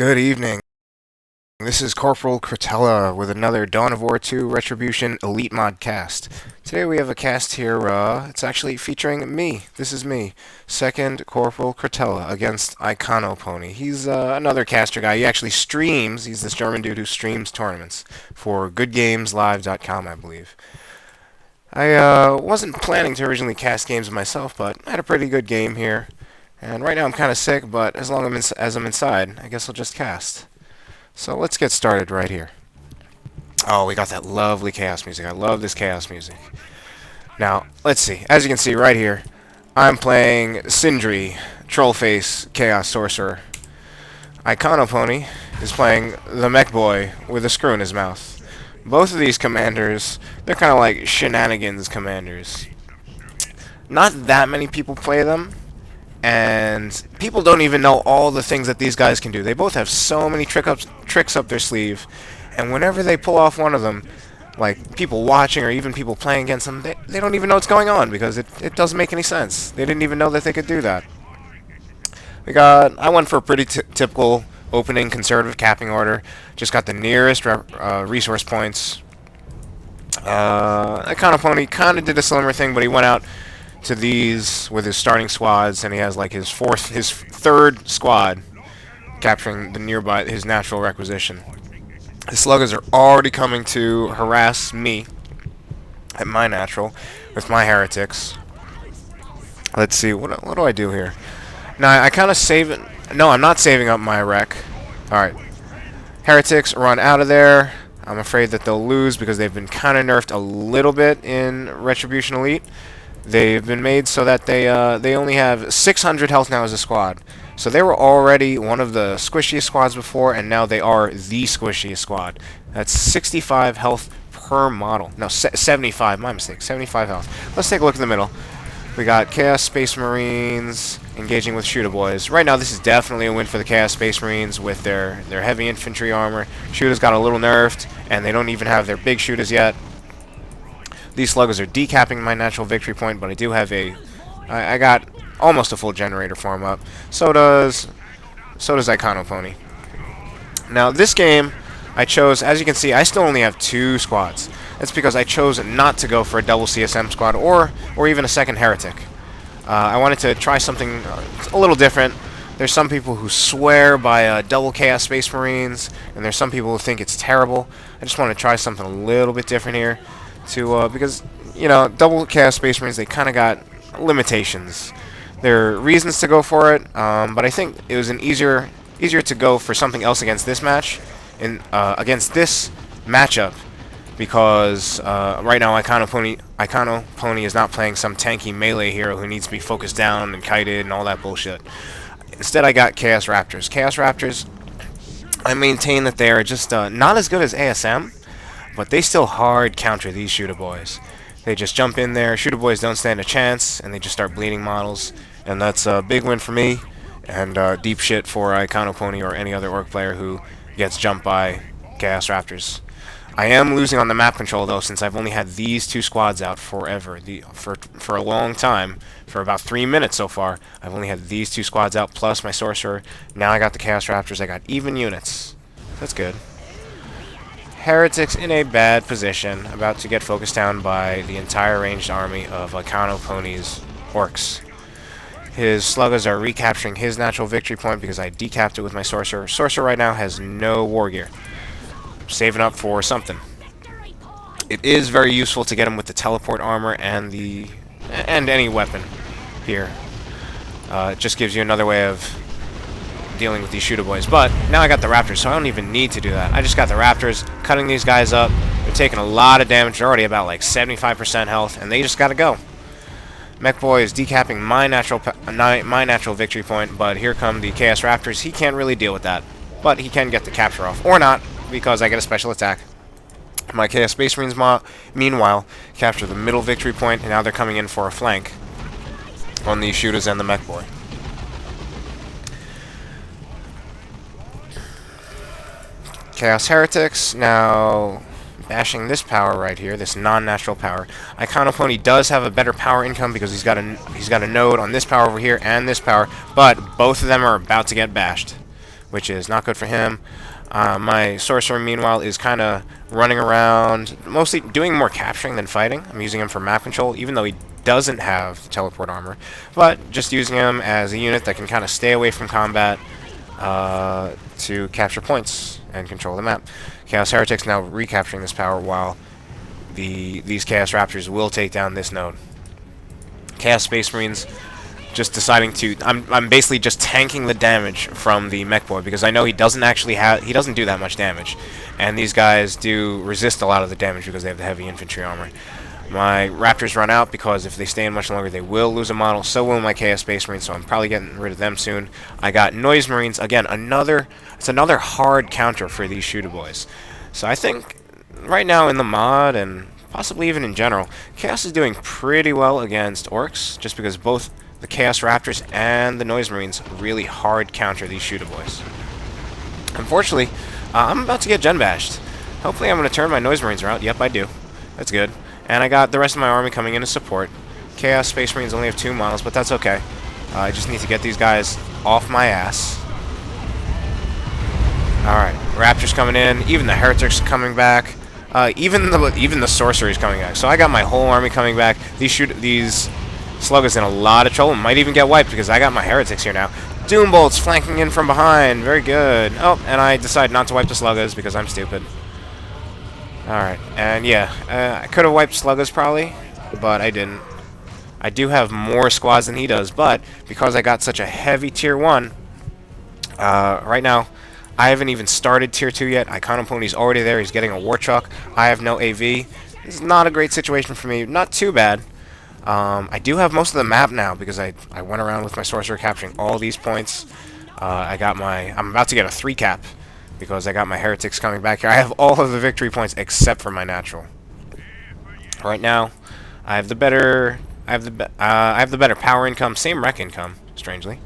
Good evening. This is Corporal Cretella with another Dawn of War 2 Retribution Elite Mod cast. Today we have a cast here, it's actually featuring me. This is me, Second Corporal Cretella against Iconopony. He's another caster guy. He actually streams. He's this German dude who streams tournaments for goodgameslive.com, I believe. I wasn't planning to originally cast games myself, but I had a pretty good game here. And right now I'm kind of sick, but as long as I'm inside, I guess I'll just cast. So let's get started right here. Oh, we got that lovely chaos music. I love this chaos music. Now, let's see. As you can see right here, I'm playing Sindri, Trollface, Chaos Sorcerer. Iconopony is playing the Mekboy with a screw in his mouth. Both of these commanders, they're kind of like shenanigans commanders. Not that many people play them, and people don't even know all the things that these guys can do. They both have so many tricks up their sleeve, and whenever they pull off one of them, like people watching or even people playing against them, they don't even know what's going on because it doesn't make any sense. They didn't even know that they could do that. I went for a pretty typical opening conservative capping order. Just got the nearest resource points. Iconopony kind of did a slimmer thing, but he went out to these with his starting squads, and he has like his third squad capturing his natural requisition. The sluggers are already coming to harass me at my natural with my heretics. Let's see, what do I do here? Now I kind of save it. No, I'm not saving up my wreck. Alright, heretics run out of there. I'm afraid that they'll lose because they've been kind of nerfed a little bit in Retribution Elite. They've been made so that they only have 600 health now as a squad. So they were already one of the squishiest squads before, and now they are the squishiest squad. That's 65 health per model. No, 75. My mistake. 75 health. Let's take a look in the middle. We got Chaos Space Marines engaging with Shooter Boys. Right now, this is definitely a win for the Chaos Space Marines with their heavy infantry armor. Shooters got a little nerfed, and they don't even have their big shooters yet. These sluggers are decapping my natural victory point, but I do have I got almost a full generator farm up. So does Iconopony. Now this game, I chose, as you can see, I still only have 2 squads. That's because I chose not to go for a double CSM squad or even a second heretic. I wanted to try something a little different. There's some people who swear by double Chaos Space Marines, and there's some people who think it's terrible. I just want to try something a little bit different here. Because, you know, double Chaos Space Marines, they kind of got limitations. There are reasons to go for it, but I think it was easier to go for something else against this against this matchup, because right now Iconopony is not playing some tanky melee hero who needs to be focused down and kited and all that bullshit. Instead, I got Chaos Raptors. Chaos Raptors, I maintain that they are just not as good as ASM, but they still hard counter these Shooter Boys. They just jump in there, Shooter Boys don't stand a chance, and they just start bleeding models. And that's a big win for me, and deep shit for Iconopony or any other orc player who gets jumped by Chaos Raptors. I am losing on the map control, though, since I've only had these 2 squads out forever. For a long time, for about 3 minutes so far, I've only had these 2 squads out, plus my Sorcerer. Now I got the Chaos Raptors, I got even units. That's good. Heretics in a bad position, about to get focused down by the entire ranged army of Iconopony's orcs. His sluggers are recapturing his natural victory point because I decapped it with my Sorcerer. Sorcerer right now has no war gear. Saving up for something. It is very useful to get him with the teleport armor and any weapon here. It just gives you another way of dealing with these Shooter Boys. But now I got the Raptors, so I don't even need to do that. I just got the Raptors, cutting these guys up. They're taking a lot of damage. They're already about like 75% health, and they just gotta go. Mekboy is decapping my natural victory point, but here come the Chaos Raptors. He can't really deal with that, but he can get the capture off, or not, because I get a special attack. My Chaos Space Marines, meanwhile, capture the middle victory point, and now they're coming in for a flank on the Shooters and the Mekboy. Chaos Heretics now bashing this power right here, this non-natural power. Iconopony does have a better power income because he's got a node on this power over here and this power, but both of them are about to get bashed. which is not good for him. My Sorcerer, meanwhile, is kind of running around, mostly doing more capturing than fighting. I'm using him for map control, even though he doesn't have teleport armor, but just using him as a unit that can kind of stay away from combat to capture points and control the map. Chaos Heretics now recapturing this power, while these Chaos Raptors will take down this node. Chaos Space Marines just deciding to... I'm basically just tanking the damage from the Mekboy, because I know he doesn't do that much damage, and these guys do resist a lot of the damage because they have the heavy infantry armor. My Raptors run out because if they stay in much longer, they will lose a model. So will my Chaos Space Marines, so I'm probably getting rid of them soon. I got Noise Marines. Again, it's another hard counter for these shooter boys. So I think right now in the mod, and possibly even in general, Chaos is doing pretty well against Orcs, just because both the Chaos Raptors and the Noise Marines really hard counter these shooter boys. Unfortunately, I'm about to get gen bashed. Hopefully I'm going to turn my Noise Marines around. Yep, I do. That's good. And I got the rest of my army coming in to support. Chaos Space Marines only have 2 models, but that's okay. I just need to get these guys off my ass. Alright, Raptors coming in. Even the Heretics coming back. Even the Sorcerer is coming back. So I got my whole army coming back. These Sluggers in a lot of trouble. Might even get wiped because I got my Heretics here now. Doombolts flanking in from behind. Very good. Oh, and I decided not to wipe the Sluggers because I'm stupid. Alright, and yeah, I could have wiped Sluggers probably, but I didn't. I do have more squads than he does, but because I got such a heavy Tier 1, right now, I haven't even started Tier 2 yet. Iconopony's already there. He's getting a War Truck. I have no AV. This is not a great situation for me. Not too bad. I do have most of the map now because I went around with my Sorcerer capturing all these points. I'm about to get a 3 cap because I got my Heretics coming back here. I have all of the victory points except for my natural. Right now, I have the better power income, same rec income, strangely.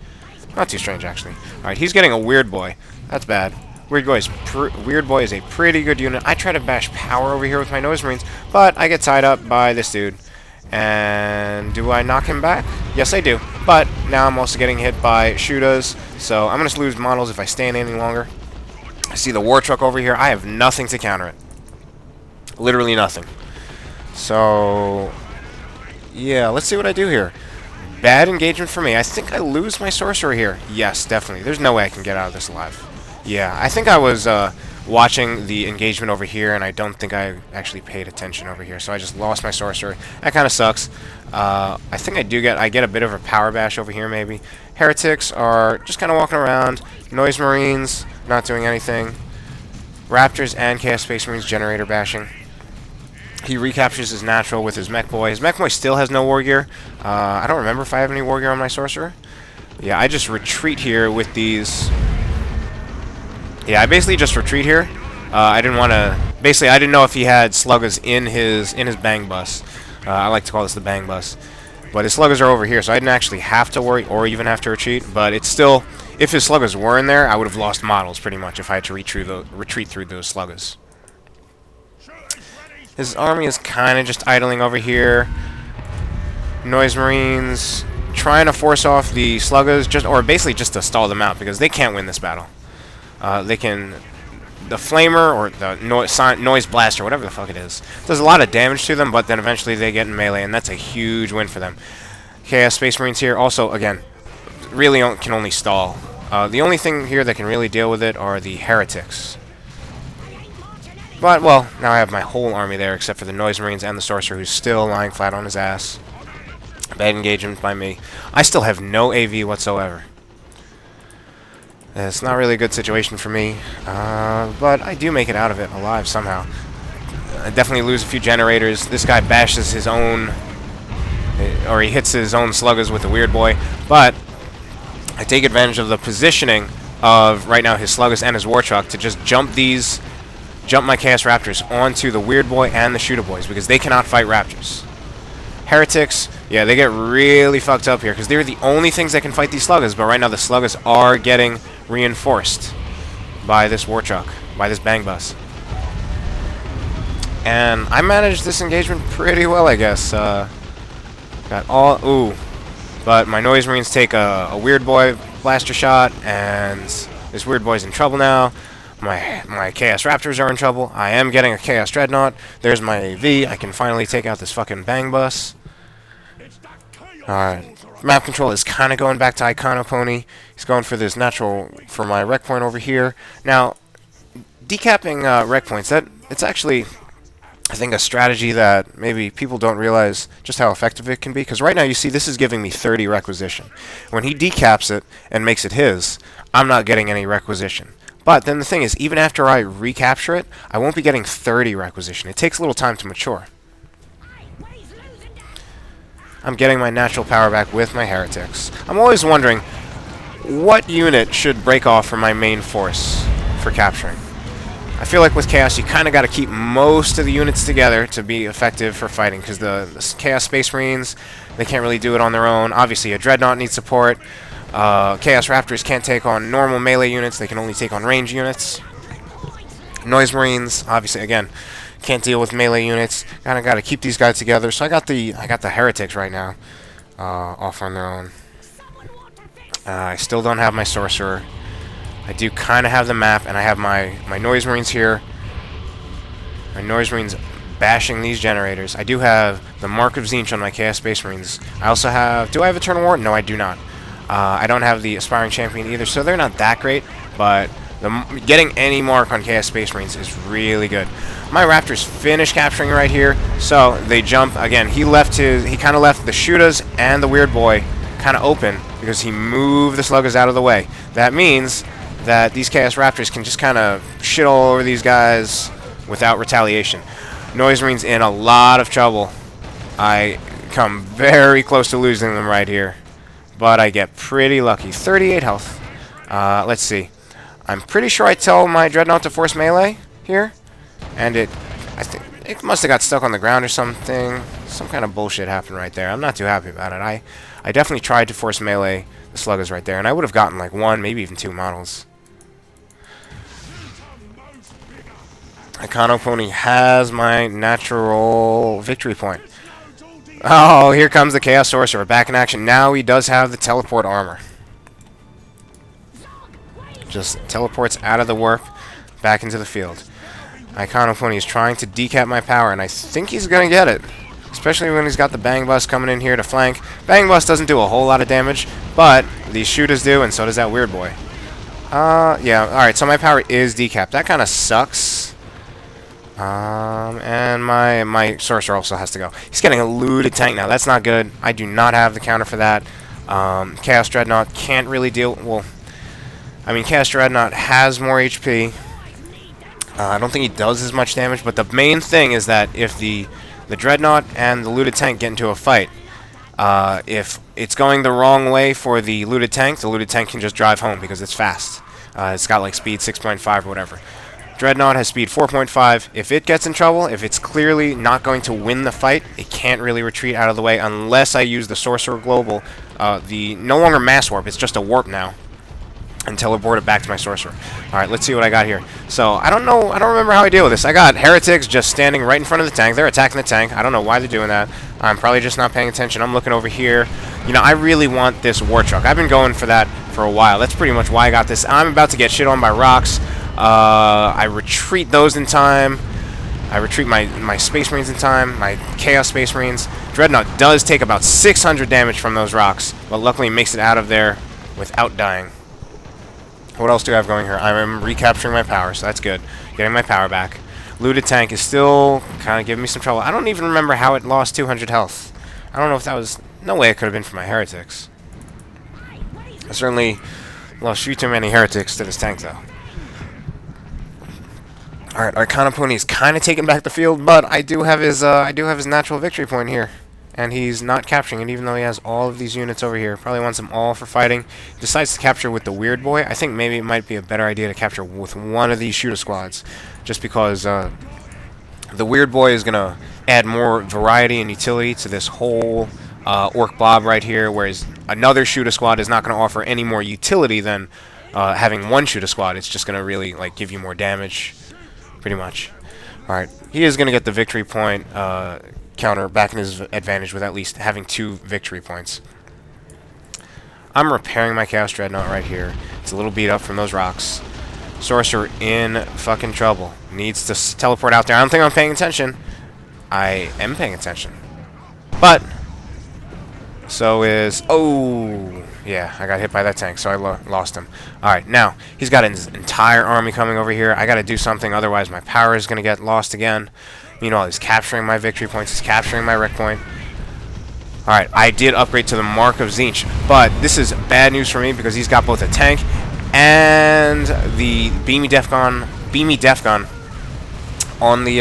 Not too strange, actually. Alright, he's getting a Weird Boy. That's bad. Weird Boy is a pretty good unit. I try to bash power over here with my Noise Marines, but I get tied up by this dude. And do I knock him back? Yes, I do. But now I'm also getting hit by shooters, so I'm going to lose models if I stay in any longer. I see the War Truck over here. I have nothing to counter it. Literally nothing. So, yeah, let's see what I do here. Bad engagement for me. I think I lose my Sorcerer here. Yes, definitely. There's no way I can get out of this alive. Yeah, I think I was watching the engagement over here, and I don't think I actually paid attention over here. So I just lost my Sorcerer. That kind of sucks. I think I get a bit of a power bash over here, maybe. Heretics are just kind of walking around. Noise Marines, not doing anything. Raptors and Chaos Space Marines generator bashing. He recaptures his natural with his Mekboy. His Mekboy still has no war gear. I don't remember if I have any war gear on my Sorcerer. Yeah, I just retreat here with these. Yeah, I basically just retreat here. I didn't want to. Basically, I didn't know if he had sluggers in his bang bus. I like to call this the bang bus. But his sluggers are over here, so I didn't actually have to worry or even have to retreat. But it's still, if his sluggers were in there, I would have lost models pretty much if I had to retreat through those sluggers. His army is kind of just idling over here. Noise Marines trying to force off the sluggers, or basically just to stall them out because they can't win this battle. The Flamer or the Noise Blaster, whatever the fuck it is, does a lot of damage to them, but then eventually they get in melee, and that's a huge win for them. Chaos Space Marines here also, again, really can only stall. The only thing here that can really deal with it are the Heretics. But, well, now I have my whole army there except for the Noise Marines and the Sorcerer, who's still lying flat on his ass. Bad engagement by me. I still have no AV whatsoever. It's not really a good situation for me, but I do make it out of it alive somehow. I definitely lose a few generators. This guy bashes his own, or he hits his own sluggers with the Weird Boy, but I take advantage of the positioning of, right now, his sluggers and his War Truck to just jump my Chaos Raptors onto the Weird Boy and the Shooter Boys, because they cannot fight Raptors. Heretics, yeah, they get really fucked up here, because they're the only things that can fight these sluggers, but right now the sluggers are getting reinforced by this War Truck, by this bang bus. And I managed this engagement pretty well, I guess. Got all... Ooh. But my Noise Marines take a Weird Boy blaster shot, and This weird boy's in trouble now. My Chaos Raptors are in trouble. I am getting a Chaos Dreadnought. There's my AV. I can finally take out this fucking bang bus. Alright. Map control is kind of going back to Iconopony. He's going for this natural, for my rec point over here. Now, decapping rec points, it's actually, I think, a strategy that maybe people don't realize just how effective it can be. Because right now, you see, this is giving me 30 requisition. When he decaps it and makes it his, I'm not getting any requisition. But then the thing is, even after I recapture it, I won't be getting 30 requisition. It takes a little time to mature. I'm getting my natural power back with my heretics. I'm always wondering, what unit should break off from my main force for capturing? I feel like with Chaos, you kind of got to keep most of the units together to be effective for fighting, because the Chaos Space Marines, they can't really do it on their own. Obviously, a Dreadnought needs support. Chaos Raptors can't take on normal melee units. They can only take on range units. Noise Marines, obviously, again, can't deal with melee units. Kind of got to keep these guys together. So I got the heretics right now, off on their own. I still don't have my Sorcerer. I do kind of have the map, and I have my Noise Marines here. My Noise Marines bashing these generators. I do have the Mark of Tzeentch on my Chaos Space Marines. I also have... Do I have Eternal War? No, I do not. I don't have the Aspiring Champion either, so they're not that great, but getting any mark on Chaos Space Marines is really good. My Raptors finish capturing right here, so they jump. Again, he kind of left the Shootas and the Weird Boy kind of open because he moved the Sluggers out of the way. That means that these Chaos Raptors can just kind of shit all over these guys without retaliation. Noise Marines in a lot of trouble. I come very close to losing them right here, but I get pretty lucky. 38 health. Let's see. I'm pretty sure I tell my Dreadnought to force melee here, and I think it must have got stuck on the ground or something. Some kind of bullshit happened right there. I'm not too happy about it. I definitely tried to force melee the Sluggers right there, and I would have gotten like 1, maybe even 2 models. Iconopony has my natural victory point. Oh, here comes the Chaos Sorcerer back in action. Now he does have the teleport armor. Just teleports out of the warp back into the field. Iconopony is trying to decap my power, and I think he's going to get it. Especially when he's got the Bang Bus coming in here to flank. Bang Bus doesn't do a whole lot of damage, but these Shooters do, and so does that Weird Boy. Yeah, alright, so my power is decapped. That kind of sucks. And my Sorcerer also has to go. He's getting a looted tank now. That's not good. I do not have the counter for that. Chaos Dreadnought can't really deal... Well, I mean, Chaos Dreadnought has more HP. I don't think he does as much damage, but the main thing is that if the Dreadnought and the looted tank get into a fight, if it's going the wrong way for the looted tank can just drive home because it's fast. It's got like speed 6.5 or whatever. Dreadnought has speed 4.5. If it gets in trouble, if it's clearly not going to win the fight, it can't really retreat out of the way unless I use the Sorcerer Global. No longer Mass Warp, it's just a Warp now. And teleport it back to my Sorcerer. Alright, let's see what I got here. So, I don't remember how I deal with this. I got Heretics just standing right in front of the tank. They're attacking the tank. I don't know why they're doing that. I'm probably just not paying attention. I'm looking over here. You know, I really want this War Truck. I've been going for that for a while. That's pretty much why I got this. I'm about to get shit on by rocks. I retreat those in time. I retreat my Space Marines in time. My Chaos Space Marines. Dreadnought does take about 600 damage from those rocks, but luckily makes it out of there without dying. What else do I have going here? I'm recapturing my power, so that's good. Getting my power back. Looted tank is still kind of giving me some trouble. I don't even remember how it lost 200 health. I don't know if that was... No way it could have been for my Heretics. I certainly lost too many Heretics to this tank, though. Alright, Iconopony is kind of taking back the field, but I do have his natural victory point here. And he's not capturing it, even though he has all of these units over here. Probably wants them all for fighting. Decides to capture with the Weird Boy. I think maybe it might be a better idea to capture with one of these Shooter Squads. Just because the Weird Boy is going to add more variety and utility to this whole Orc Blob right here, whereas another Shooter Squad is not going to offer any more utility than having one Shooter Squad. It's just going to really like give you more damage, pretty much. Alright, he is going to get the victory point counter back in his advantage with at least having 2 victory points. I'm repairing my Chaos Dreadnought right here. It's a little beat up from those rocks. Sorcerer in fucking trouble. Needs to teleport out there. I don't think I'm paying attention. I am paying attention. But, so is... Oh, yeah, I got hit by that tank, so I lost him. Alright, now, he's got his entire army coming over here. I gotta do something, otherwise my power is gonna get lost again. Meanwhile, he's capturing my victory points. He's capturing my wreck point. Alright, I did upgrade to the Mark of Tzeentch, but this is bad news for me because he's got both a tank and the Beamy Def Gun on the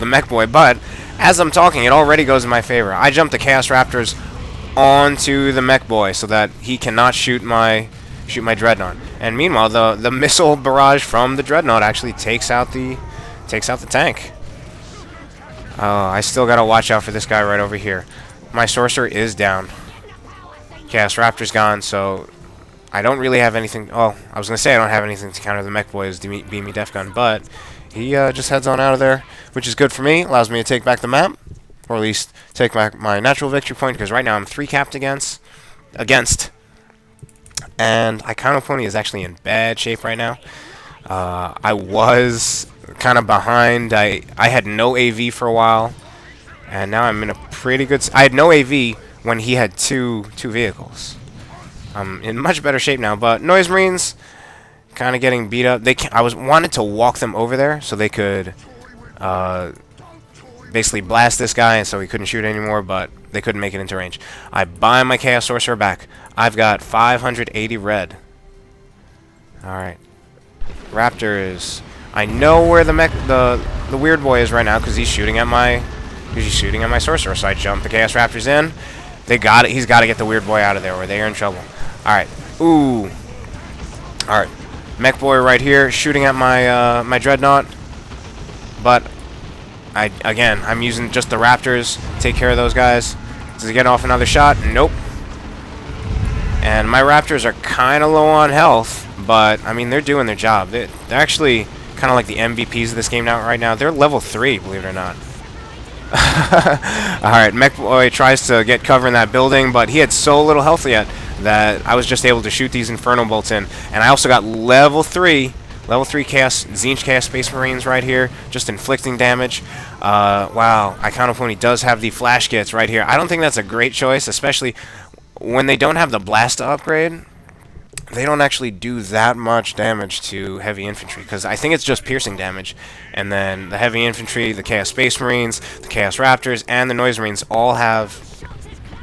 Mekboy, but as I'm talking, it already goes in my favor. I jumped the Chaos Raptors onto the Mekboy so that he cannot shoot my Dreadnought. And meanwhile, the missile barrage from the Dreadnought actually takes out the tank. I still gotta watch out for this guy right over here. My Sorcerer is down. Chaos Raptor's gone, so I don't really have anything... Oh, I was gonna say I don't have anything to counter the Mekboy's Beamy Def Gun, but he just heads on out of there, which is good for me. Allows me to take back the map, or at least take back my natural victory point, because right now I'm 3 capped against. And Iconopony is actually in bad shape right now. I was kind of behind. I had no AV for a while, and now I'm in a pretty good... I had no AV when he had two vehicles. I'm in much better shape now, but Noise Marines kind of getting beat up. I wanted to walk them over there so they could basically blast this guy, and so he couldn't shoot anymore, but they couldn't make it into range. I buy my Chaos Sorcerer back. I've got 580 red. Alright. Raptors. I know where the weird boy is right now because he's shooting at my Sorcerer. So I jump the Chaos Raptors in. He's got to get the weird boy out of there, or they are in trouble. All right. Ooh. All right. Mekboy right here shooting at my Dreadnought, but I'm using just the Raptors to take care of those guys. Does he get off another shot? Nope. And my Raptors are kind of low on health, but I mean they're doing their job. They're actually kind of like the MVPs of this game right now. They're level 3, believe it or not. Alright, Mekboy tries to get cover in that building, but he had so little health yet that I was just able to shoot these Inferno Bolts in. And I also got level 3 Tzeentch Chaos Space Marines right here, just inflicting damage. Wow, Iconopony does have the Flash Kits right here. I don't think that's a great choice, especially when they don't have the Blast to upgrade. They don't actually do that much damage to heavy infantry, because I think it's just piercing damage. And then the heavy infantry, the Chaos Space Marines, the Chaos Raptors, and the Noise Marines all have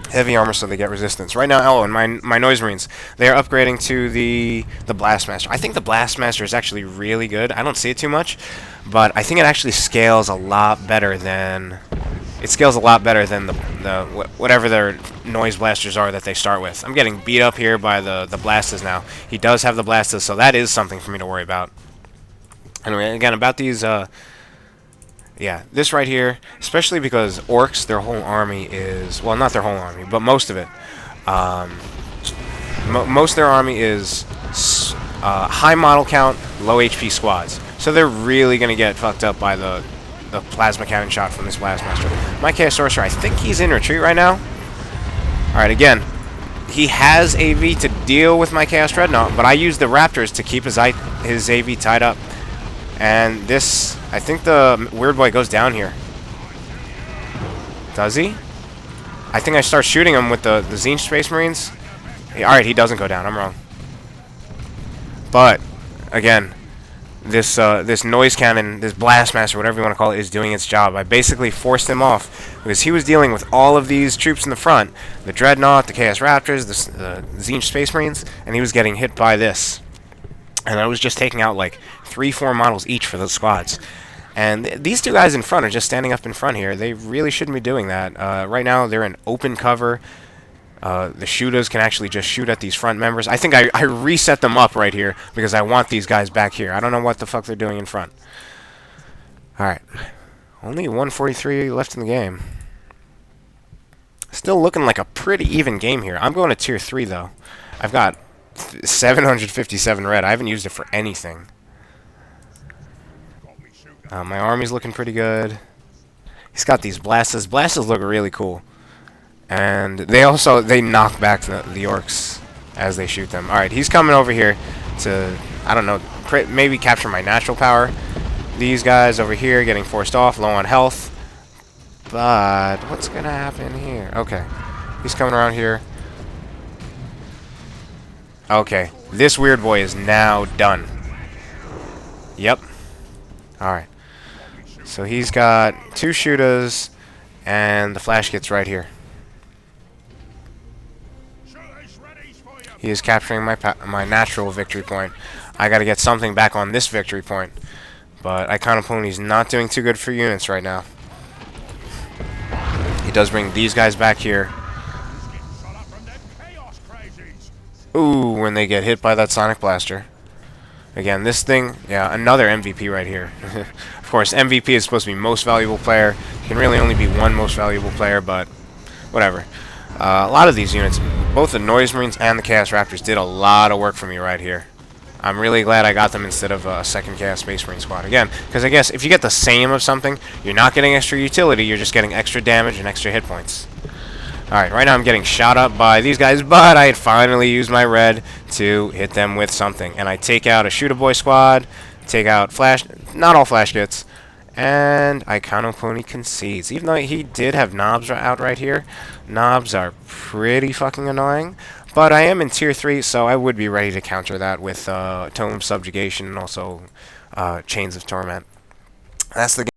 heavy armor, so they get resistance. Right now, and my Noise Marines, they're upgrading to the Blastmaster. I think the Blastmaster is actually really good. I don't see it too much, but I think it actually scales a lot better than... It scales a lot better than whatever their noise blasters are that they start with. I'm getting beat up here by the Blastas now. He does have the Blastas, so that is something for me to worry about. Anyway, again, about these... yeah, this right here, especially because Orcs, their whole army is... Well, not their whole army, but most of it. Most of their army is high model count, low HP squads. So they're really going to get fucked up by the plasma cannon shot from this Blastmaster. My Chaos Sorcerer, I think he's in retreat right now. Alright, again, he has AV to deal with my Chaos Dreadnought, but I use the Raptors to keep his AV tied up. And this, I think the weird boy goes down here. Does he? I think I start shooting him with the Tzeentch Space Marines. Alright, he doesn't go down, I'm wrong. But, again, this noise cannon, this Blastmaster, whatever you want to call it, is doing its job. I basically forced him off because he was dealing with all of these troops in the front, the Dreadnought, the Chaos Raptors, the Tzeentch Space Marines, and he was getting hit by this. And I was just taking out like 3-4 models each for those squads. And these two guys in front are just standing up in front here. They really shouldn't be doing that. Right now they're in open cover. The shooters can actually just shoot at these front members. I think I reset them up right here because I want these guys back here. I don't know what the fuck they're doing in front. Alright. Only 143 left in the game. Still looking like a pretty even game here. I'm going to tier 3 though. I've got 757 red. I haven't used it for anything. My army's looking pretty good. He's got these Blastas. Blastas look really cool. And they knock back the Orcs. as they shoot them. Alright, he's coming over here to, I don't know, maybe capture my natural power. These guys over here getting forced off, low on health. But what's going to happen here? Okay, he's coming around here. Okay, this weird boy is now done. Yep. Alright. So he's got 2 shooters, and the flash gets right here. He is capturing my natural victory point. I got to get something back on this victory point. But Iconopony's not doing too good for units right now. He does bring these guys back here. Ooh, when they get hit by that Sonic Blaster. Again, this thing, yeah, another MVP right here. Of course, MVP is supposed to be most valuable player. You can really only be one most valuable player, but whatever. A lot of these units, both the Noise Marines and the Chaos Raptors, did a lot of work for me right here. I'm really glad I got them instead of a second Chaos Space Marine squad. Again, because I guess if you get the same of something, you're not getting extra utility, you're just getting extra damage and extra hit points. Alright, right now I'm getting shot up by these guys, but I had finally used my red to hit them with something. And I take out a Shooter Boy squad, take out Flash, not all Flash Gets, and Iconopony concedes. Even though he did have knobs out right here, knobs are pretty fucking annoying. But I am in Tier 3, so I would be ready to counter that with Tome Subjugation and also Chains of Torment. That's the game.